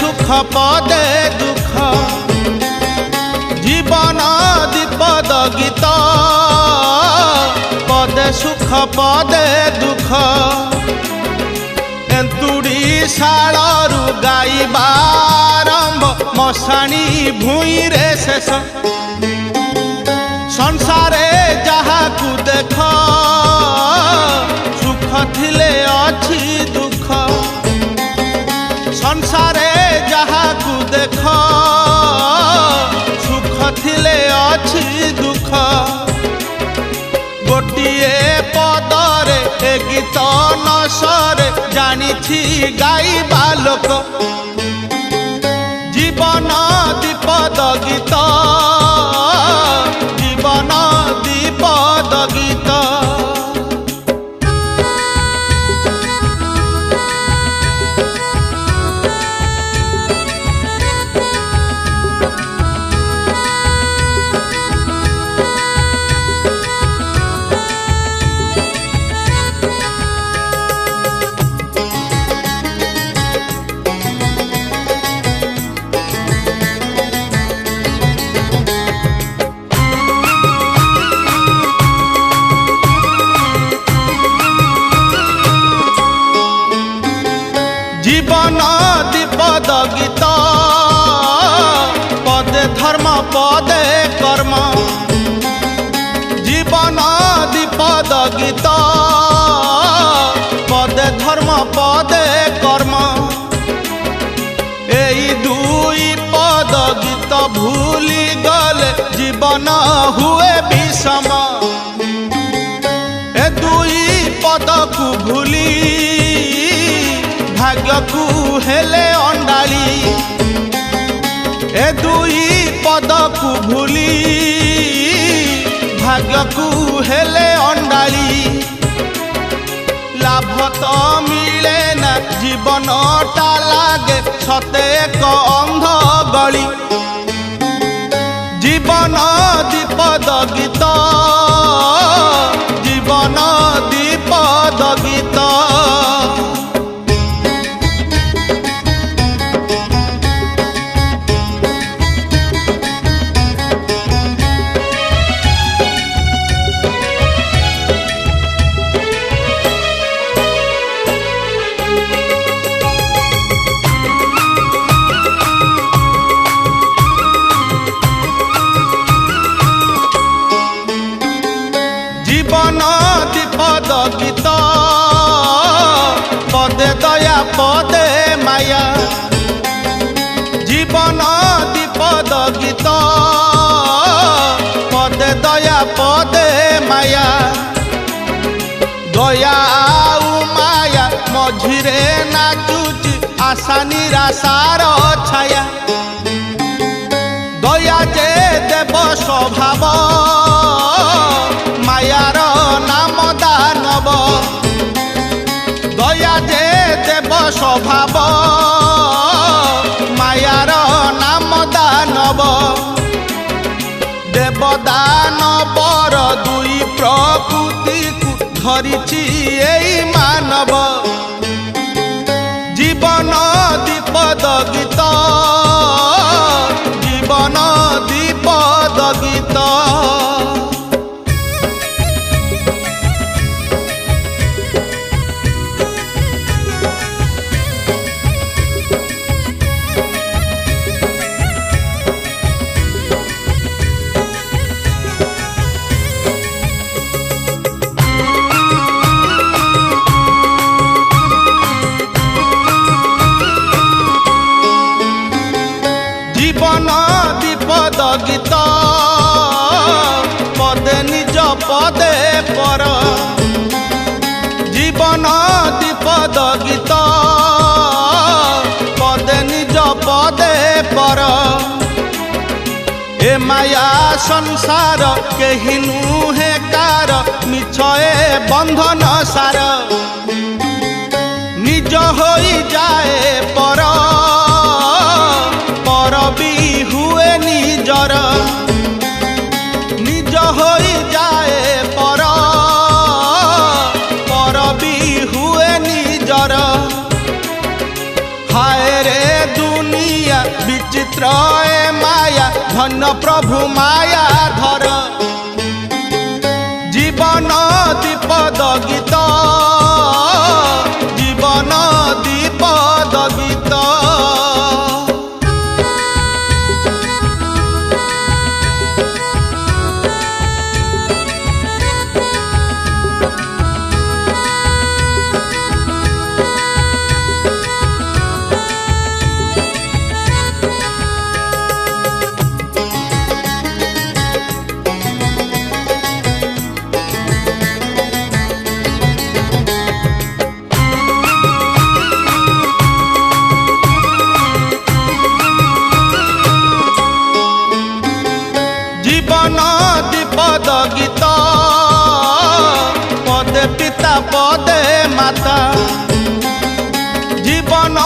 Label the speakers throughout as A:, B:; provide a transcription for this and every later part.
A: सुख पदे दुख जीवन दीपद गीत पदे सुख पदे दुख एंतुड़ी शालू गाइबा आरंभ मशाणी भूई रे शेष संसारे जहा को देख सुख थिले अछि दुख संसारे जहा को देख सुख थिले अछि दुख गोटिए पदरे ए गीत नसरे जानिछि गाइबा लोक जीवन दीपद गीत जीवन दीपद गीत जीवन दीपद गीत पदे धर्म पदे कर्म जीवन दीपद गीत पदे धर्म पदे कर्म एई दुई पद गीत भूली गले जीवन हुए विषम ए दुई पद को भूली भाग्य को हेले अंडाली ए दुई पद को भूली भाग्य को हेले अंडाली लाभ तो मिले ना जीवन टा लागे सते एक अंध गली जीवन दीपद गीत जीवन दीपद गीत जीवन दीपद गीत पदे दया पदे माया जीवन दीपद गीत पदे दया पदे माया दया माया मझिरे नाचुची आशा निराशार छाया दया जे देव स्वभाव मायार नाम दानव दया जे देव स्वभाव मायार नाम दानव देव दानवर दुई प्रकृति को धरिछि एई मानव जीवन दीपद गीत जीवन दीपद गीत जीवन दीपद गीत पदे निज पदे पर जीवन दीपद गीत पदे निज पदे पर ए माया संसार केहि नुहे कार मिछए बंधन सार निज होई जाए पर भी हुए निजर निज होई जाए पर भी हुए निजर हाय रे दुनिया विचित्र ए माया धन्य प्रभु माया धर जीवन दीपद गीत जीवन दीपद गीत जीवन दीपद गीत पदे पिता पदे माता जीवन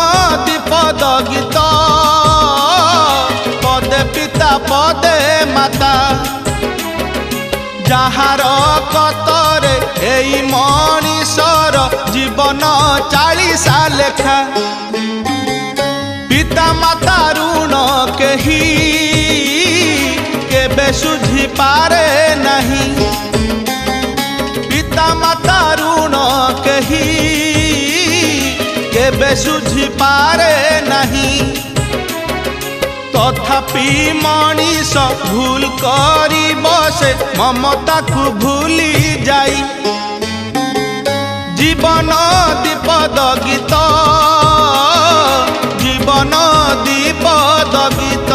A: दीपद गीत पदे पिता पदे माता जहार कतरे एई मनीषर जीवन 40 लेखा पिता माता ऋण केही केबे सुझी पारे नहीं पिता माता ऋण केही केबे सुझी पारे नहीं तथापि मनीष भूल करी बसे ममता को भूली जाई जीवन दीपद गीत जीवन दीपद गीत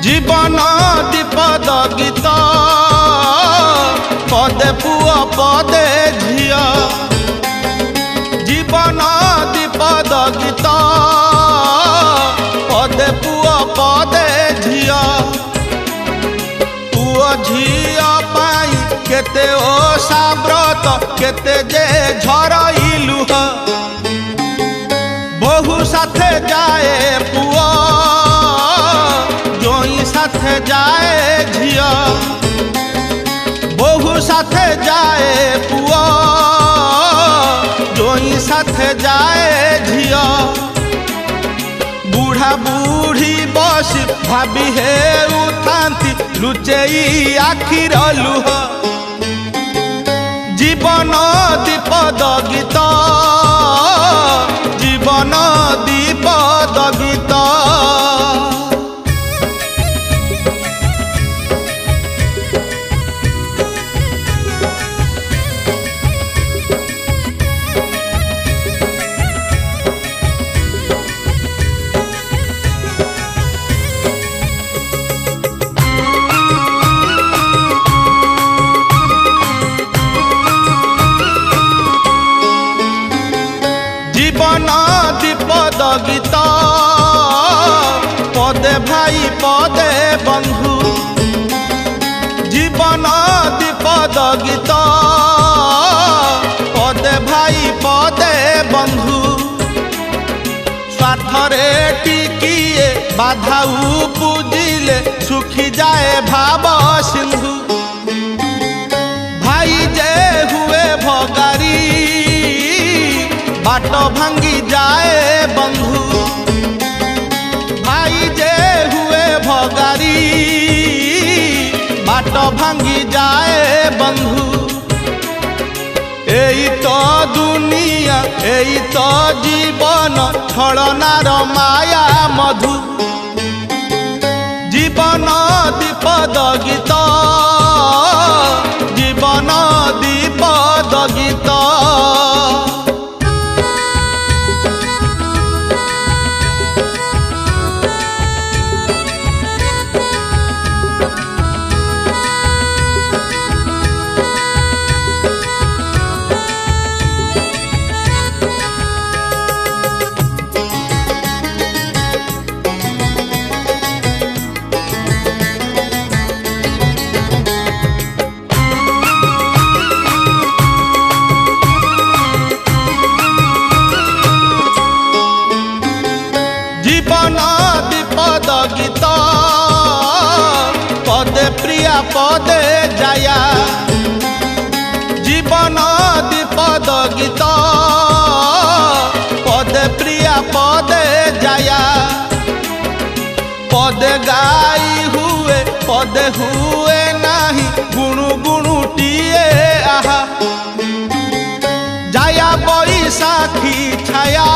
A: जीवन दीपद गीत पदे पुआ पदे झिया जीवन दीपद गीत पदे पुआ पदे झिया पुआ झिया पाई केते ओषा व्रत केते जे झरई लुह बहु साथे जाए पुआ जोई साथे जाए झिया बहु साथे जाए पुआ जोई साथे जाए झिया बूढ़ा बूढ़ी बस भाभी हे उठांती लुचेई आखिर लुह जीवन दीपद गीत जीवन दीपद गीत जीवन दीपद गीत पदे भाई पदे बंधु जीवन दीपद गीत पदे भाई पदे बंधु स्वार्थरे टिकिए बाधा पूजिले सुखी जाए भाव सिंधु भाई जे हुए भगारी बाट भांगी जाए बंधु भाई जे हुए भगारी बाट भांगी जाए बंधु एई तो दुनिया एई तो जीवन छलनार माया मधु जीवन दीपद गीत जीवन दीपद गीत पदे जाया जीवन द्विपद गीत पदे प्रिया पदे जाया पदे गाई हुए पदे हुए नाही गुणु गुणुटिए आहा जाया बैसाखी छाया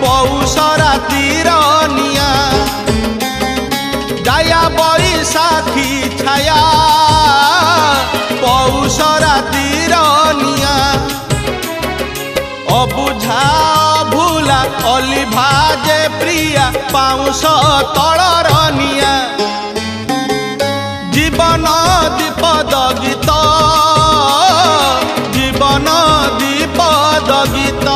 A: पौष रातिर निया जाया बैसाखी छाया पौष रातिर निया अबुझा भूला अली भाजे प्रिया पाउस तलर निया जीवन द्विपद गीत जीवन द्विपद गीत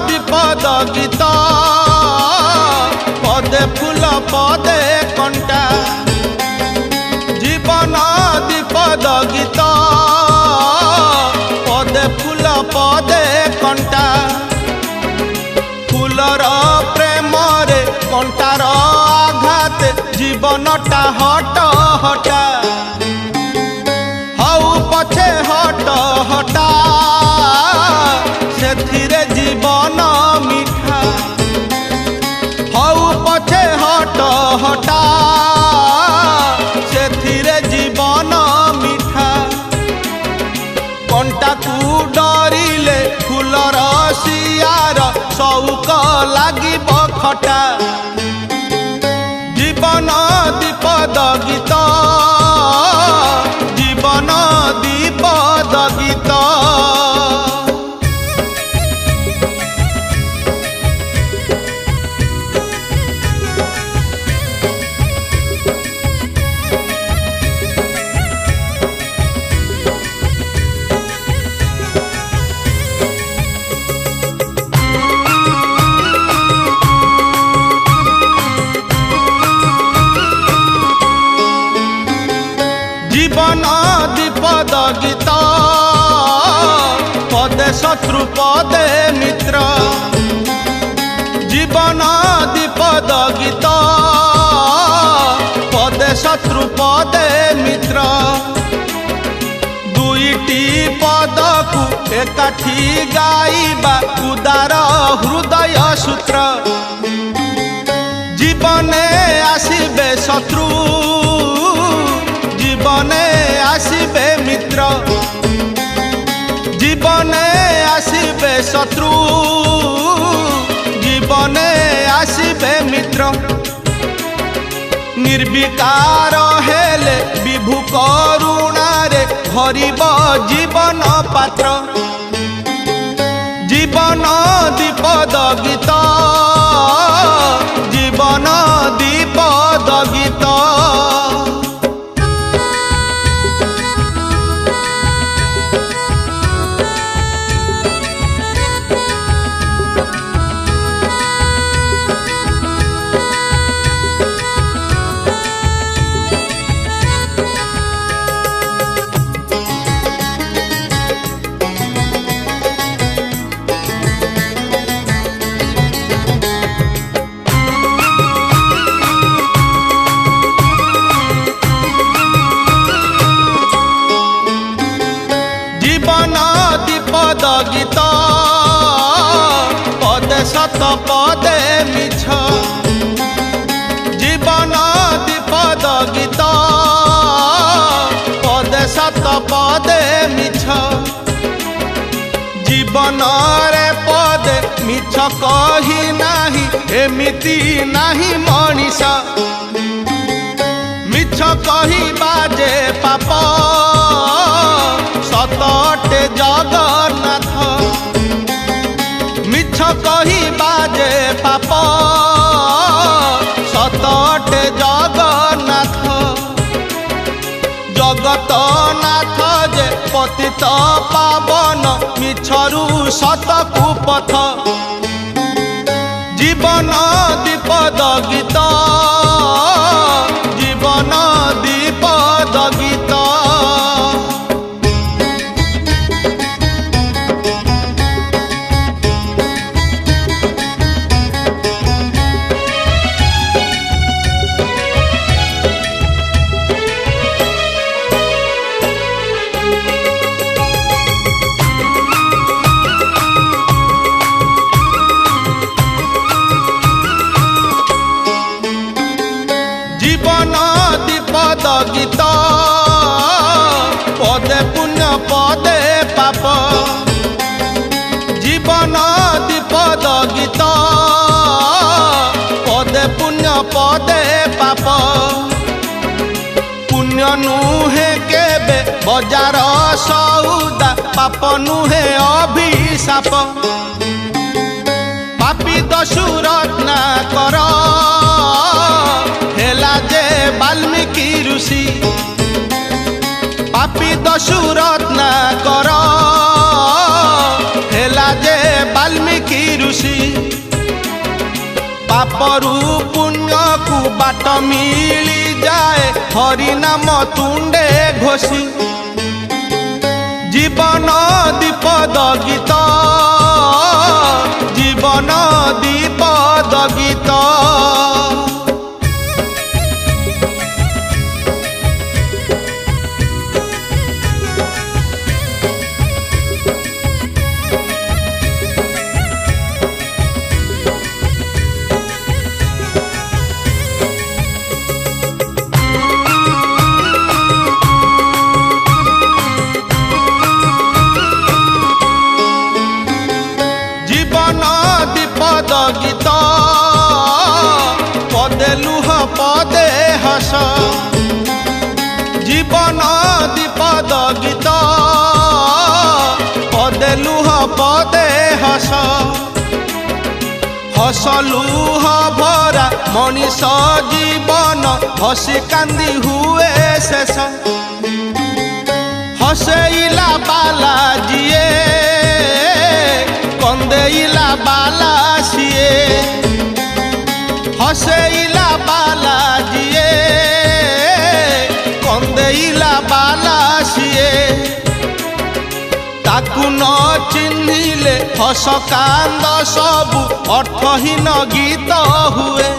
A: द्विपद गीत पदे फूल पदे कंटा जीवन द्विपद गीत पदे फूल पदे कंटा फूलर प्रेम रे कंटार आघात जीवनटा हट हटा हऊ पछे हट हटा सेथिरे जीवन मिठा हऊ पछे हट हटा सेथिरे जीवन मिठा कंटा को डरिले फूलर सियार सौक लागिब खटा जीवन द्विपद गीत जीवन द्विपद गीत जीवन द्विपद गीत पदे शत्रु पदे मित्र जीवन द्विपद गीत पदे शत्रु पदे मित्र दुईटी पद को एकाठी गाइबा उदार हृदय सूत्र जीवने आसिबे शत्रु जीवने आसिबे मित्र जीवने आसिबे शत्रु जीवने आसिबे मित्र निर्विकार हेले विभु करुणारे भरिब जीवन पात्र जीवन द्विपद गीत जीवन द्विपद गीत द्विपद गीत पदे सत पदे मिछ जीवन द्विपद गीत पदे सत पदे मिछ जीवन रे पदे मिछ कही नाही एमिति नाही मनीष मिछ कही बाजे पाप सतटे जगन्नाथ मिछ कही बाजे पाप सतटे जगन्नाथ जगत नाथ जे पतित पावन मिछरु सतकु पथ जीवन दीपद गीत जीवन दीपद गीत गीत पदे पुण्य पदे पाप जीवन दीपद गीत पदे पुण्य पदे पाप पुण्य नुहे केबे बजार सौदा पाप नुहे अभिशाप पापी दशुरत्ना कर हेला जे वाल्मीकि ऋषि पापी दशुरत्ना कर हेला जे वाल्मीकि ऋषि पापरु पुण्य को बाट मिली जाए हरि नाम तुंडे घोषी जीवन दीपद गीत जीवन दीपद गीत गीत पदे लुह पदे हस जीवन दीपद गीत पदे लुह पदे हस हस लुह भरा मनीष जीवन हसी कांदी हुए शेष हसेइला बाला जिए कंदेइला बाला सिए हसेइला बाला जिए कंदेइला बाला सिए ताकु न चिन्हिले हस कांद सबु अर्थहीन गीत हुए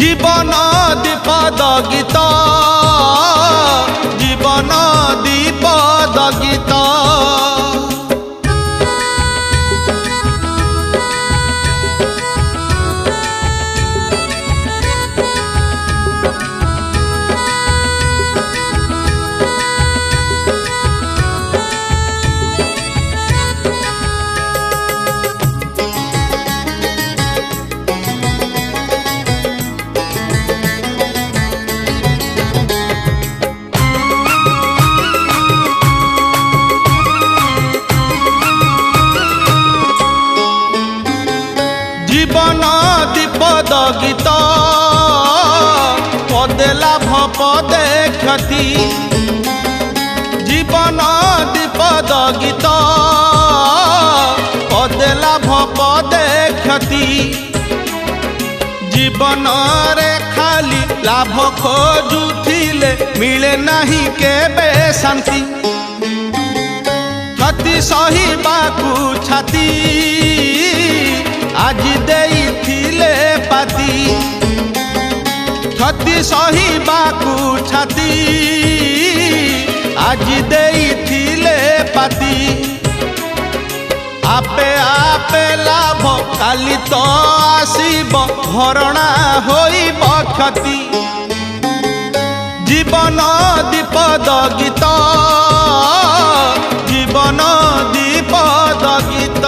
A: जीवन दीपद गीत जीवन दीपद गीत जीवन दीपद गीत पदे लाभ पदे क्षति जीवन दीपद गीत पदे लाभ पदे क्षति जीवन रे खाली लाभ खोजुथिले मिले नहीं केबे शांति क्षति सहिबाकु छाती आज देइथिले पाती क्षति सहिबाकु छाती आज देइथिले पाती आपे आपे लाभ काली तो आसीब भरणा होइब क्षति जीवन दीपद गीत जीवन दीपद गीत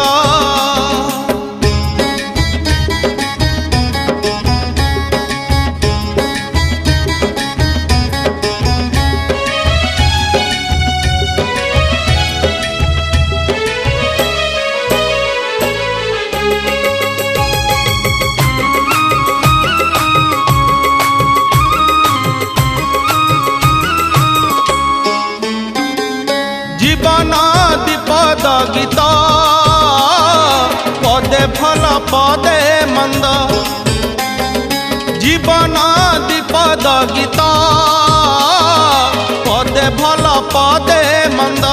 A: गीत पदे भल पदे मंद जीवन द्विपद गीत पदे भल पदे मंद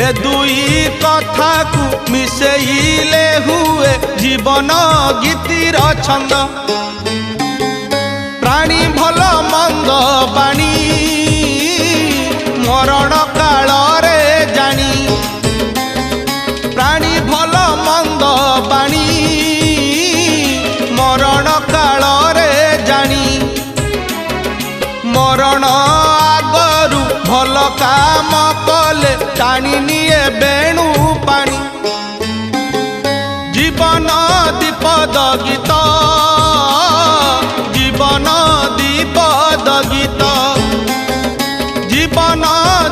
A: ए दुई कथा को मिसेइले हुए जीवन गीतिर छंद प्राणी भल मंद बाणी मरण काल रे जानी प्राणी भल मंद बाणी मरण काल रे जानी मरण आगरू भल काम कले टाणी निए बेणु पानी जीवन द्विपद गीत जीवन द्विपद गीत जीवन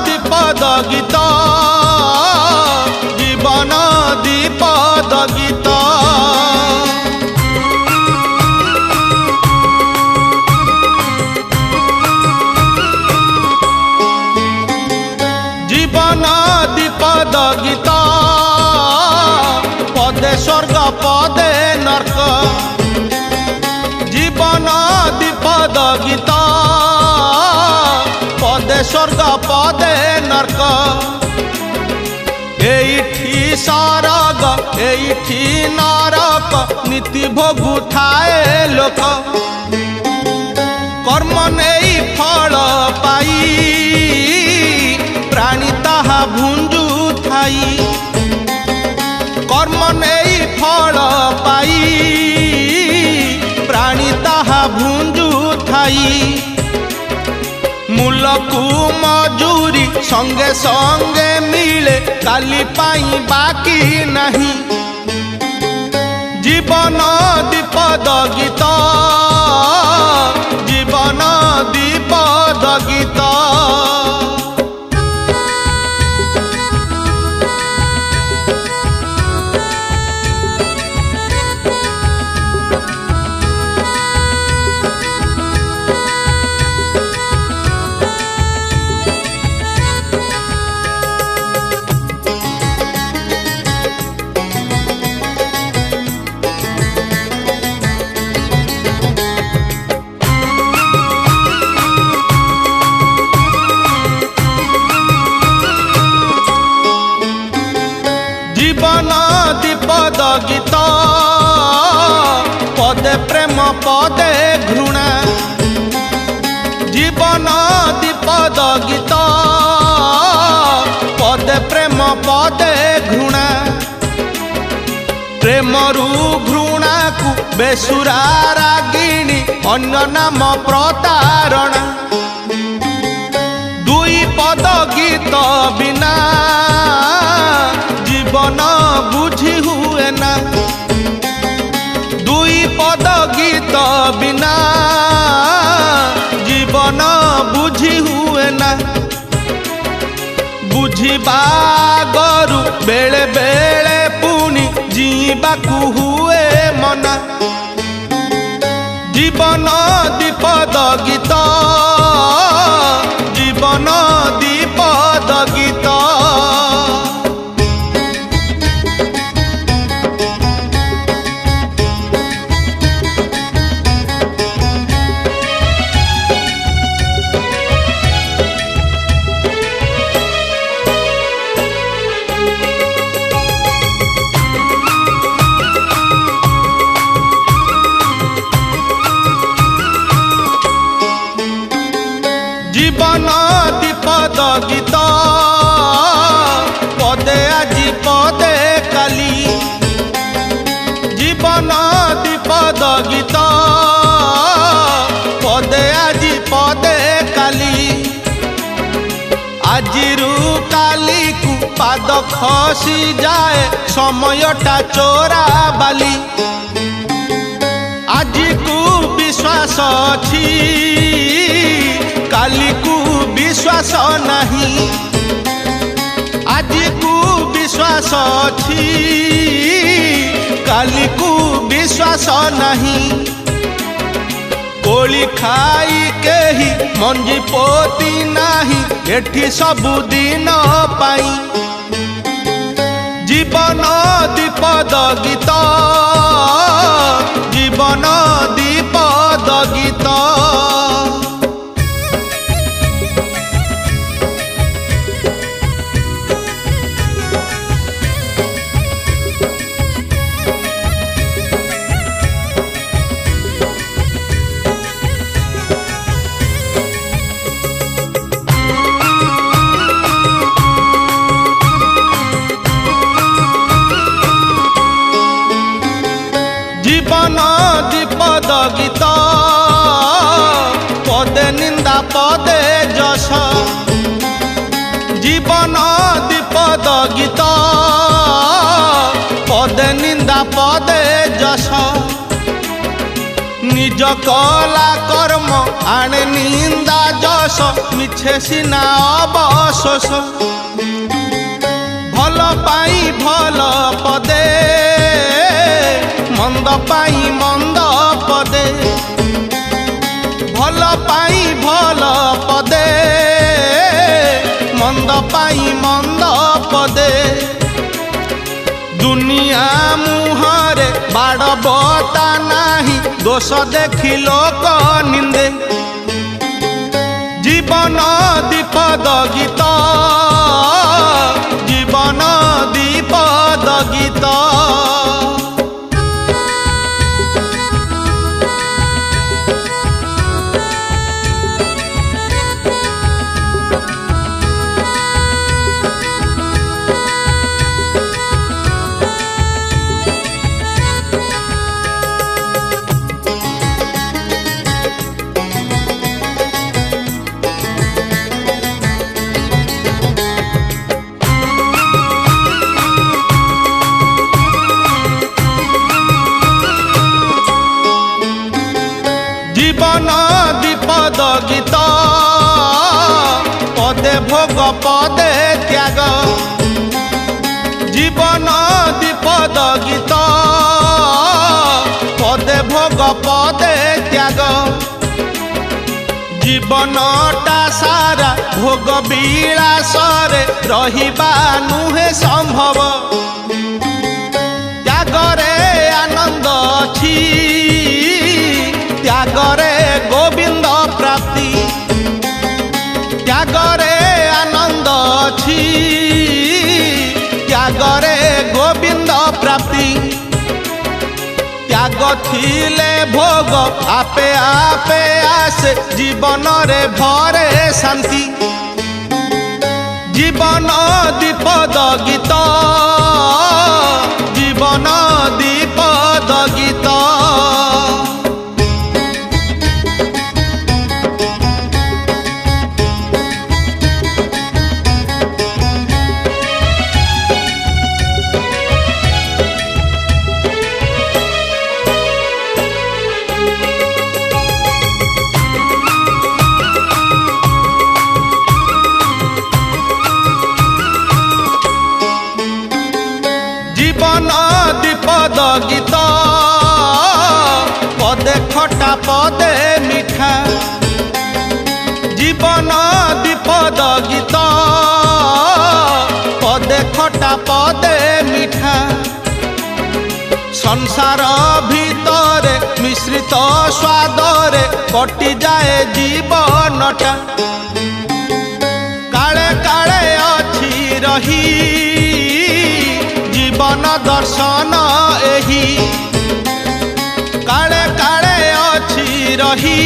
A: द्विपद गीत जीवन द्विपद गीत जीवन द्विपद गीत पदे स्वर्ग पदे नरक जीवन द्विपद गीत पदे स्वर्ग पदे नरक एठी सरग एठी नरक नीति भोगु थाए लोक कर्म नेई फल पाई प्राणी ताहा भुंजु थाई कर्म नेई फल पाई प्राणी ताहा भुंजु थाई मूलकू मजूरी संगे संगे मिले काली पाई बाकी नहीं जीवन द्विपद गीत जीवन द्विपद गीत जीवन द्विपद गीत पदे प्रेम पदे घृणा जीवन द्विपद गीत पदे प्रेम पदे घृणा प्रेमरू घृणा को बेसुरा रागिणी अन्य नाम प्रतारणा दुई पद गीत बिना जीवन बुझी हुए ना दुई पद गीत बिना जीवन बुझी हुए ना बुझिबा गरु बेले बेले पुनी जीवाकू हुए मना जीवन द्विपद गीत जीवन द्विपद गीत जीवन द्विपद गीत पदे आजी पदे काली जीवन द्विपद गीत पदे आजी पदे काली आजिरू काली को पाद खसी जाए समयटा चोरा बाली आजी को विश्वास अछि काली को विश्वास नहीं आज को विश्वास अछि काली को विश्वास नहीं कोली खाई के ही मंजी पोती नहीं एठी सबुदिन पाई जीवन दीपद गीत जीवन दीपद गीत जीवन दीपद गीत पदे निंदा पदे जश जीवन दीपद गीत पदे निंदा पदे जश निज कला कर्म आणे निंदा जश मिछे सिना अवशोष भल पाई भल पदे मंद पाई मंद पदे भल पाई भल पदे मंद पाई मंद पदे दुनिया मुहरे बाड़ बता नाही दोष देखी लोक निंदे जीवन दीपद गीत जीवन दीपद गीत जीवन दीपद गीत पदे भोग पदे त्याग जीवन दीपद गीत पदे भोग पदे त्याग जीवनटा सारा भोग विलासरे रहिबा नुहे संभव त्यागरे आनंद अछि त्यागरे गोविंद प्राप्ति त्यागरे आनंद अछि त्यागरे गोविंद प्राप्ति त्याग थिले भोग आपे आपे आसे जीवन रे भरे शांति जीवन दीपद गीत जीवन दीपद गीत जीवन दीपद गीत पदे खटा पदे मिठा जीवन दीपद गीत पदे खटा पदे मिठा संसार भीतरे मिश्रित स्वादरे कटि जाए जीवनटा काले काले अछि रही जीवन दर्शन एही काले काले अछि रही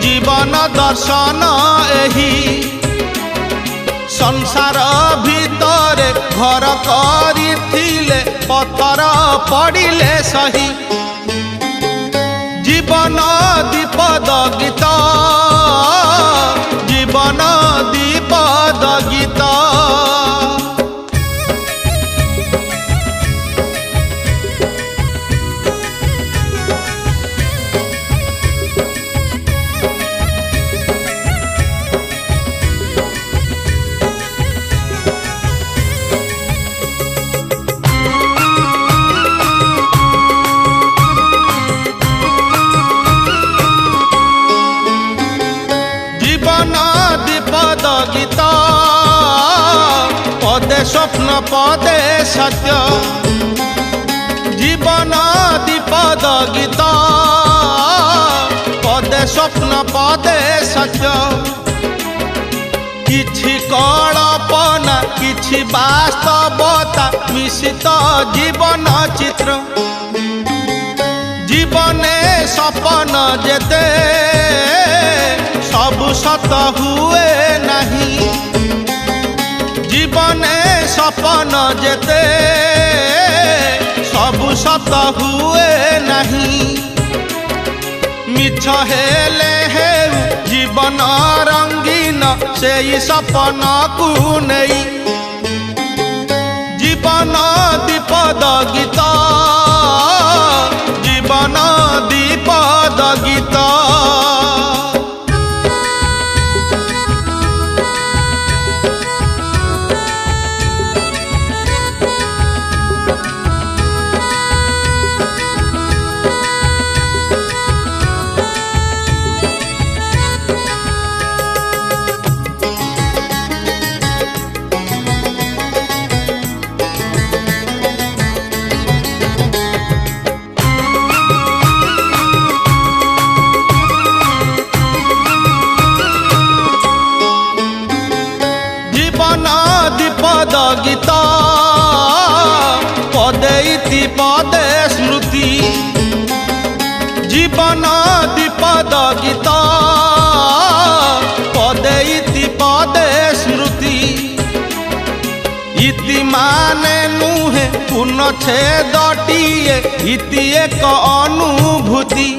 A: जीवन दर्शन एही संसार भीतरे घर करिथिले पत्थर पड़िले सही जीवन दीपद गीत जीवन दीपद गीत पदे स्वप्न पदे सत्य जीवन दीपद गीत पदे स्वप्न पदे सत्य किछि कल्पना किछि वास्तवता मिश्रित जीवन चित्र जीवने सपन जेते सबु सत हुए नहीं जीवने सपन जेते सबु सत हुए नहीं मिछ हेले हेउ जीवन रंगीन सेई सपन को नहीं जीवन दीपद गीत जीवन दीपद गीत दीपद गीत पदे इति पदे स्मृति जीवन दीपद गीत पदे इति पदे स्मृति इति माने नुहे पूर्णछेदटिए इति एक अनुभूति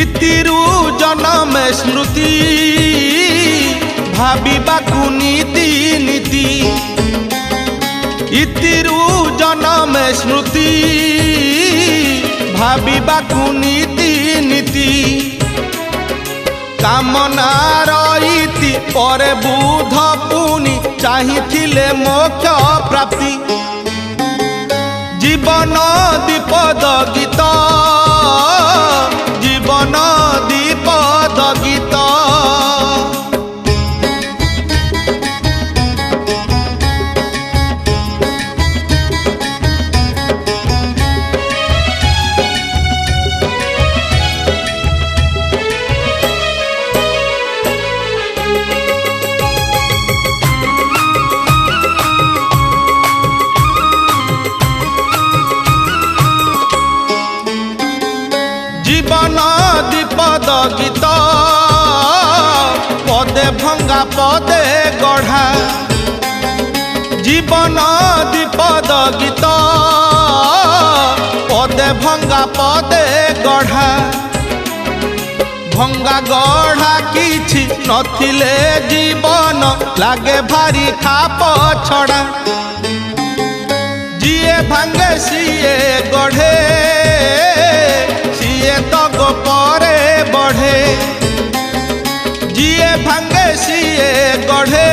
A: इतिरु जन्म स्मृति भाविबाकु नीति नीति इतिरु जन्म स्मृति भाविबाकु नीति नीति कामना रईति परे बुध पुनि चाहिथिले मोक्ष प्राप्ति जीवन दीपद गीत जीवन दीपद गीत जीवन दीपद गीत पदे भंगा पदे गढ़ा जीवन दीपद गीत पदे भंगा पदे गढ़ा भंगा गढ़ा किछि नथिले जीवन लागे भारी खाप छड़ा जिए भांगे सिए गढ़े तग परे बढ़े जिए भांगे सिए गढ़े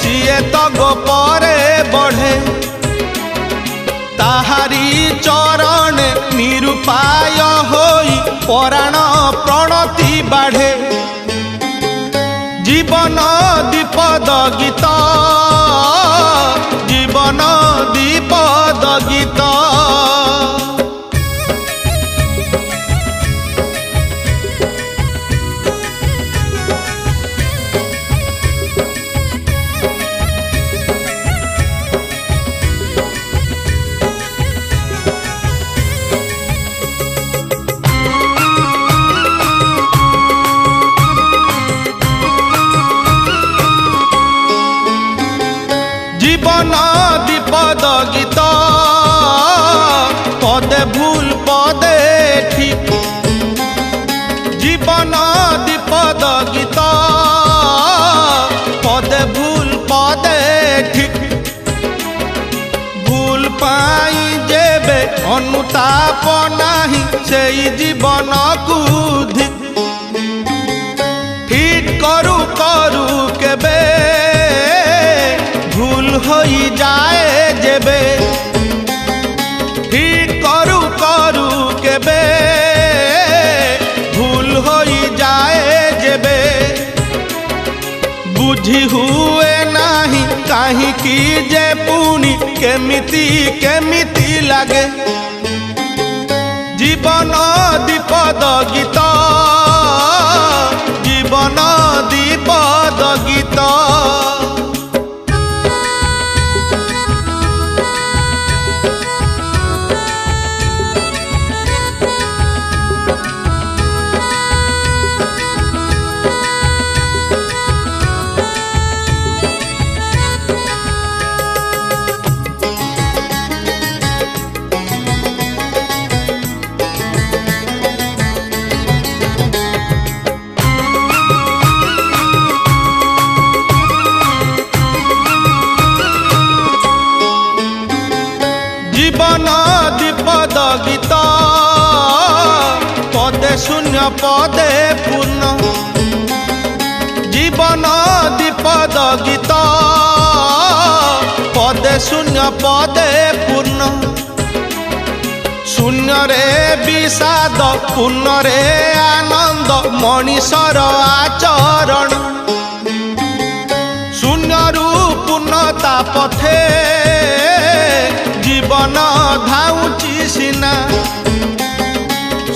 A: सिए तग परे बढ़े ताहारी चरण निरुपाय होई पराण प्रणति बाढ़े जीवन दीपद गीत जीवन दीपद गीत जीवन दीपद गीत पदे भूल पदे ठीक जीवन दीपद गीत पदे भूल पदे ठीक भूल पाई जेबे अनुताप नाही सेई जीवन को ठीक करू करू केबे भूल होई जाए जेबे ठीक करू करू केबे भूल होई जाए जेबे बुझी हुए नाही काहे की जे पुणी केमिति केमिति लागे जीवन दीपद गीत जीवन दीपद गीत जीवन दीपद गीत पदे शून्य पदे पूर्ण जीवन दीपद गीत पदे शून्य पदे पूर्ण शून्य रे विषाद पूर्ण रे आनंद मनीषर आचरण शून्य रु पूर्णता पथे जीवन धाउची सिना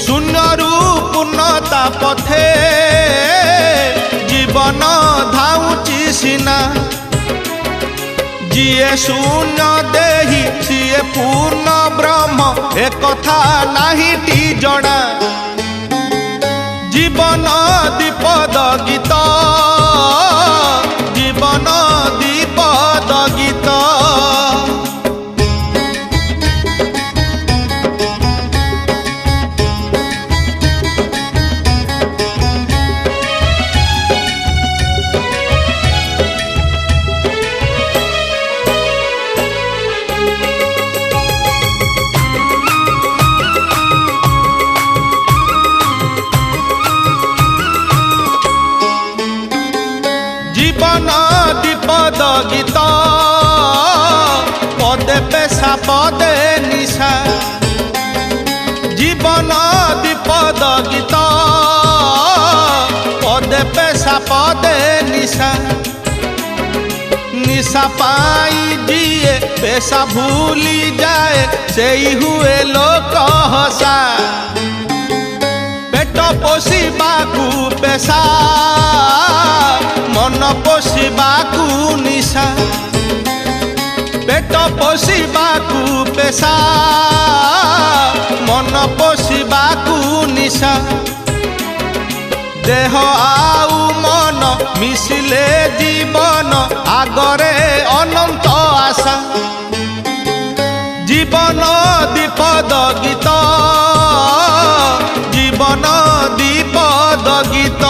A: शून्य रु पूर्णता पथे जीवन धाउची सिना जिए शून्य देही सिए पूर्ण ब्रह्म एक कथा नाही टी जड़ा जीवन दीपद गीत जीवन दीपद गीत जीवन दीपद गीत पदे पेशा पदे निशा जीवन दीपद गीत पदे पेशा पदे निशा निशा पाई जिए पेशा भूली जाए से ही हुए लोक हसा पेट पोषिबाकू पेशा मन पोषिबाकू निशा पेट पोषिबाकू पेशा मन पोषिबाकू निशा देह आउ मन मिशिले जीवन आगरे अनंत आशा जीवन दीपद गीत जीवन दीपद गीत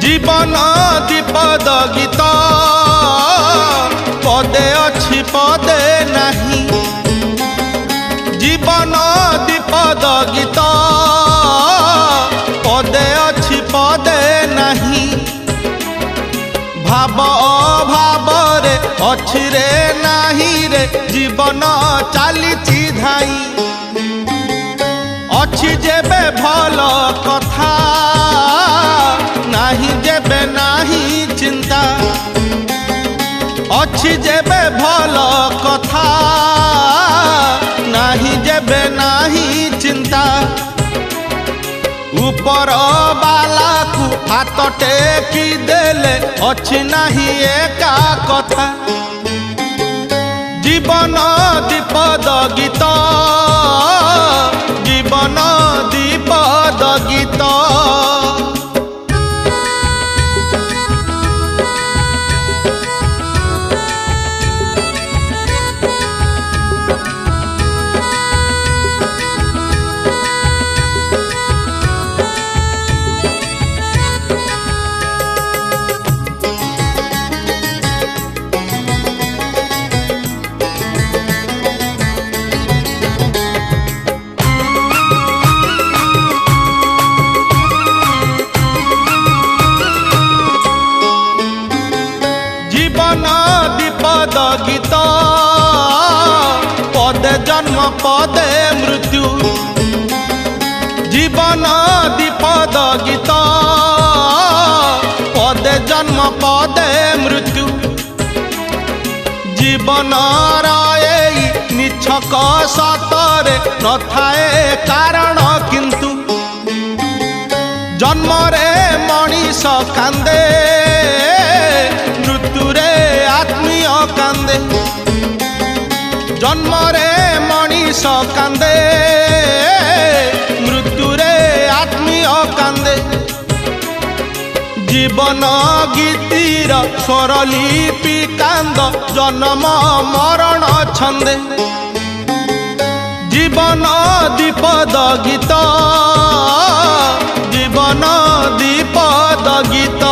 A: जीवन दीपद गीत पदे अच्छी पदे नहीं जीवन दीपद गीत पदे अच्छी पदे नहीं भाव अभाव रे अच्छी रे नहीं रे जीवन चली धाई अच्छी जेबे भल कथा नाही जेबे नाही चिंता अच्छी जेबे भल कथा नाही जेबे नाही चिंता ऊपर बाला को हाथ टेकी देले अच्छी नाही एका कथा जीवन दीपद गीत जीवन दीपद गीत गीत पदे जन्म पदे मृत्यु जीवन निछक सतरे न थाए कारण किंतु जन्म रे मनीष कांदे मृत्यु रे आत्मीय कांदे जन्म रे मनीष कांदे मृत्यु रे आत्मीय कांदे जीवन गीतिर स्वरलिपि कांद जन्म मरण छंदे जीवन दीपद गीत जीवन दीपद गीत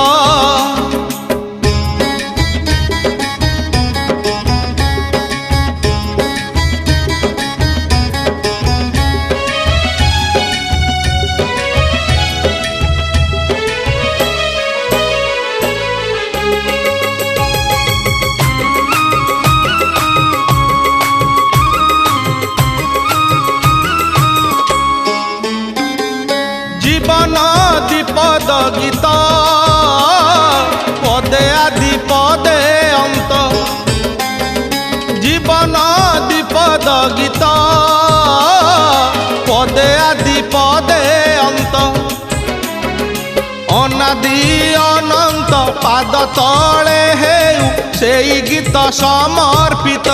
A: जीवन दीपद गीत पदे आदि पदे अंत जीवन दीपद गीत पदे आदि पदे अंत अनादि अनंत पाद तले हेउ सेई गीत समर्पित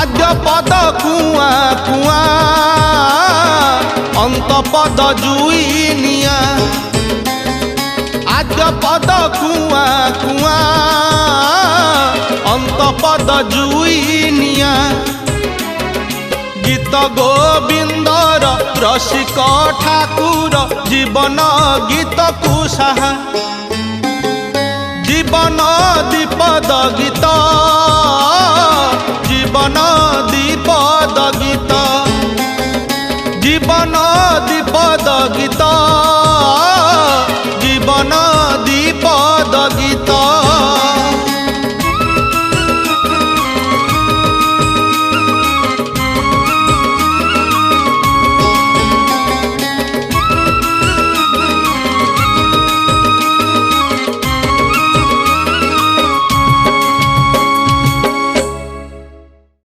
A: आद्य पद कुआ कुआ अंत पद जुई निया आद्य पद कुआ कुआ अंत पद जुई निया गीत गोविंदर रसिक ठाकुर जीवन गीत कुसाहा जीवन दीपद गीत जीवन दीपद गीत